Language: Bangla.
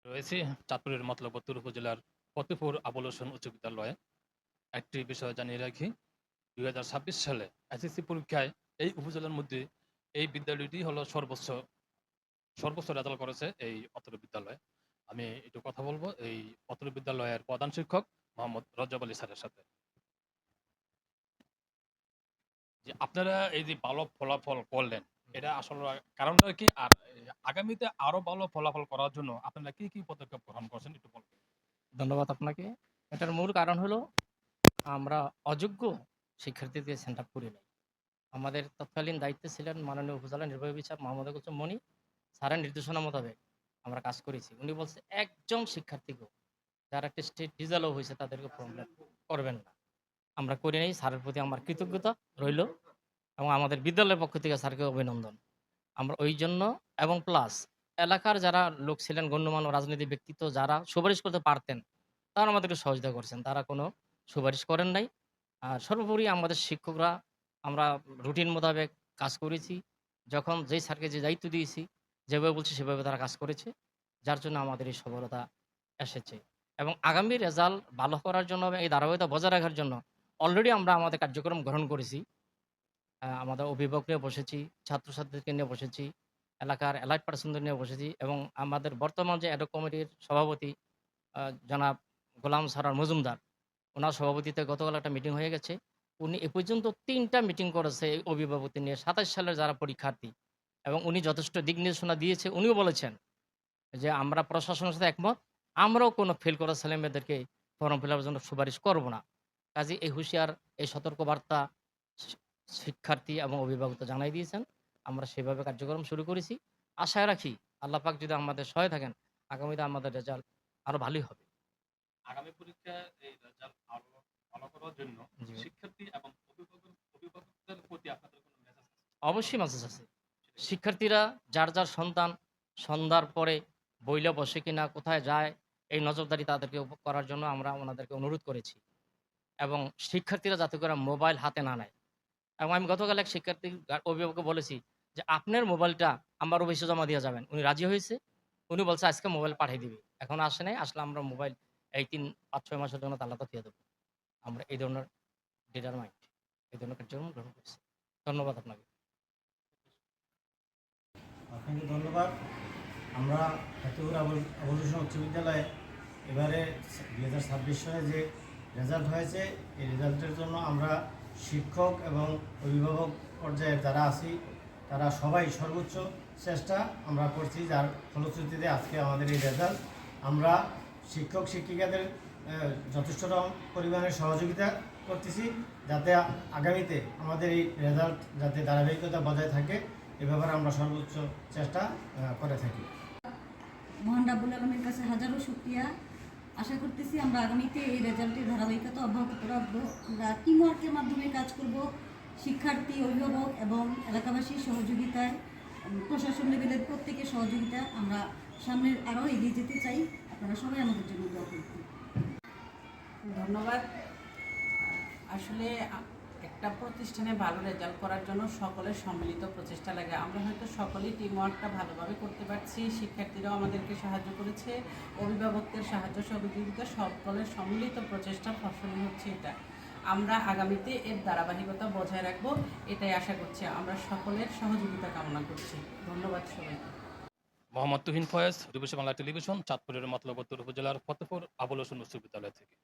রয়েছি চাঁদপুরের মতলবপুর উপজেলার ফতেপুর আবুল হোসেন উচ্চ বিদ্যালয়ে। একটি বিষয় জানিয়ে রাখি, ২০২৬ সালে এসএসসি পরীক্ষায় এই উপজেলার মধ্যে এই বিদ্যালয়টি হলো সর্বোচ্চ রেজাল্ট করেছে এই অত্র বিদ্যালয়ে। আমি একটু কথা বলবো এই অত্র বিদ্যালয়ের প্রধান শিক্ষক মোহাম্মদ রজব আলী স্যারের সাথে। যে আপনারা এই যে ভালো ফলাফল করলেন, এটা আসলে কারণটা কি? আর আগামীতে আরো ভালো ফলাফল করার জন্য আপনারা কি কি পদক্ষেপ গ্রহণ করছেন একটু বলবেন? ধন্যবাদ আপনাকে। এটার মূল কারণ হলো আমরা অযোগ্য শিক্ষার্থীদের সেন্ট আপ করি নাই। আমাদের তৎকালীন দায়িত্বে ছিলেন মাননীয় উপজেলা নির্বাহী অফিসার মোহাম্মদ কুলসুম মনি। স্যারের নির্দেশনা মোতাবেক আমরা কাজ করেছি। উনি বলছে একজন শিক্ষার্থীকেও যারা একটা স্টেট রেজাল্টও হয়েছে তাদেরকে প্রবলেম করবেন না। আমরা করি নাই। স্যারের প্রতি আমার কৃতজ্ঞতা রইল এবং আমাদের বিদ্যালয়ের পক্ষ থেকে স্যারকে অভিনন্দন। আমরা ওই জন্য এবং প্লাস এলাকার যারা লোক ছিলেন গণ্যমান্য রাজনৈতিক ব্যক্তিত্ব যারা সুপারিশ করতে পারতেন তারা আমাদেরকে সহযোগিতা করছেন। তারা কোনো সুপারিশ করেন নাই। আর সর্বোপরি আমাদের শিক্ষকরা আমরা রুটিন মোতাবেক কাজ করেছি। যখন যেই স্যারকে যে দায়িত্ব দিয়েছি, যেভাবে বলছি সেভাবে তারা কাজ করেছে। যার জন্য আমাদের এই সফলতা এসেছে। এবং আগামী রেজাল্ট ভালো করার জন্য এবং এই ধারাবাহিকতা বজায় রাখার জন্য অলরেডি আমরা আমাদের কার্যক্রম গ্রহণ করেছি। আমাদের অভিভাবক নিয়ে বসেছি, ছাত্রছাত্রীদেরকে নিয়ে বসেছি, এলাকার এলাইট পারসনদের নিয়ে বসেছি এবং আমাদের বর্তমান যে অ্যাডহক কমিটির সভাপতি জনাব গোলাম সারার মজুমদার, উনার সভাপতিত্বে গতকাল একটা মিটিং হয়ে গেছে। উনি এ পর্যন্ত ৩ টা মিটিং করেছে এই অভিভাবকদের নিয়ে ২৭ সালের যারা পরীক্ষার্থী এবং উনি যথেষ্ট দিক নির্দেশনা দিয়েছে। উনিও বলেছেন যে, "আমরা প্রশাসনের সাথে একমত। আমরাও কোনো ফেল করা ছেলেমেয়েদেরকে ফর্ম ফিল আপের জন্য সুপারিশ করব না।" কাজেই এই হুঁশিয়ার, এই সতর্কবার্তা শি শিক্ষার্থী এবং অভিভাবকদের জানাই দিয়েছেন। আমরা সেভাবে কার্যক্রম শুরু করেছি। আশায় রাখি আল্লাহ পাক যদি আমাদের সহায় থাকেন, আগামীতে আমাদের রেজাল্ট আরো ভালোই হবে। আগামী পরীক্ষায় এই রেজাল্ট আরো ভালো করার জন্য জি ভাই। শিক্ষার্থী এবং অভিভাবকদের প্রতি আপনাদের কোনো মেসেজ আছে? অবশ্যই মেসেজ আছে। শিক্ষার্থীরা যার, যার সন্তান সন্ধ্যার পরে বইলে বসে কিনা, কোথায় যায়, এই নজরদারি তাদেরকে করার জন্য আমরা ওনাদেরকে অনুরোধ করেছি। এবং শিক্ষার্থীরা যাতে করে মোবাইল হাতে না নেয়। এবং আমি গতকাল এক শিক্ষার্থীর অভিভাবককে বলেছি যে, "আপনার মোবাইলটা আমার অফিসে জমা দিয়ে যাবেন।" উনি রাজি হয়েছে। উনি বলছে, "আজকে মোবাইল পাঠিয়ে দিবি।" এখনো আসে নাই। আসলে আমরা মোবাইল এই ৫-৬ মাসের জন্য তালাটা দিয়ে দেব। আমরা এই ধরনের ডিটারমাইন্ড এই ধরনের কার্যক্রম গ্রহণ করছি। ধন্যবাদ আপনাকে। আপনাকে ধন্যবাদ। আমরা ফতেপুর আবুল হোসেন উচ্চ বিদ্যালয়ে এবারে ২০২৬ সালে যে রেজাল্ট হয়েছে, এই রেজাল্টের জন্য আমরা শিক্ষক এবং অভিভাবক পর্যায়ে যারা আছি তারা সবাই সর্বোচ্চ চেষ্টা আমরা করছি, যার ফলশ্রুতিতে আজকে আমাদের এই রেজাল্ট। আমরা শিক্ষক শিক্ষিকাদের যথেষ্ট পরিমাণে সহযোগিতা করতেছি যাতে আগামীতে আমাদের এই রেজাল্ট যাতে ধারাবাহিকতা বজায় থাকে, এ ব্যাপারে আমরা সর্বোচ্চ চেষ্টা করে থাকি। মহান রাব্বুল আলমের কাছে হাজারো শুকরিয়া। আশা করতেছি আমরা আগামীতে এই রেজাল্টের ধারাবাহিকতা অব্যাহত রাখবো। আমরা টিমওয়ার্কের মাধ্যমে কাজ করব, শিক্ষার্থী, অভিভাবক এবং এলাকাবাসীর সহযোগিতায়, প্রশাসন লেভেলের প্রত্যেকের সহযোগিতা আমরা সামনে আরও এগিয়ে যেতে চাই। আপনারা সবাই আমাদের জন্য দোয়া করবেন। ধন্যবাদ। আসলে একটা প্রতিষ্ঠানে ভালো রেজাল্ট করার জন্য সকলের সম্মিলিত প্রচেষ্টা লাগে। আমরা হয়তো সকলেই টিমওয়ার্কটা ভালোভাবে করতে পারছি, শিক্ষার্থীরাও আমাদেরকে সাহায্য করেছে, অভিভাবকদের সাহায্য সহযোগিতা, সকলের সম্মিলিত প্রচেষ্টার ফসলই হচ্ছে এটা। আমরা আগামীতে এর ধারাবাহিকতা বজায় রাখবো, এটাই আশা করছি। আমরা সকলের সহযোগিতা কামনা করছি। ধন্যবাদ সবাইকে। মোহাম্মদ তুহিন ফয়েজ, রূপসী বাংলা টেলিভিশন, চাঁদপুরের মতলবপুর উপজেলার ফতেপুর আবুল হোসেন উচ্চ বিদ্যালয় থেকে।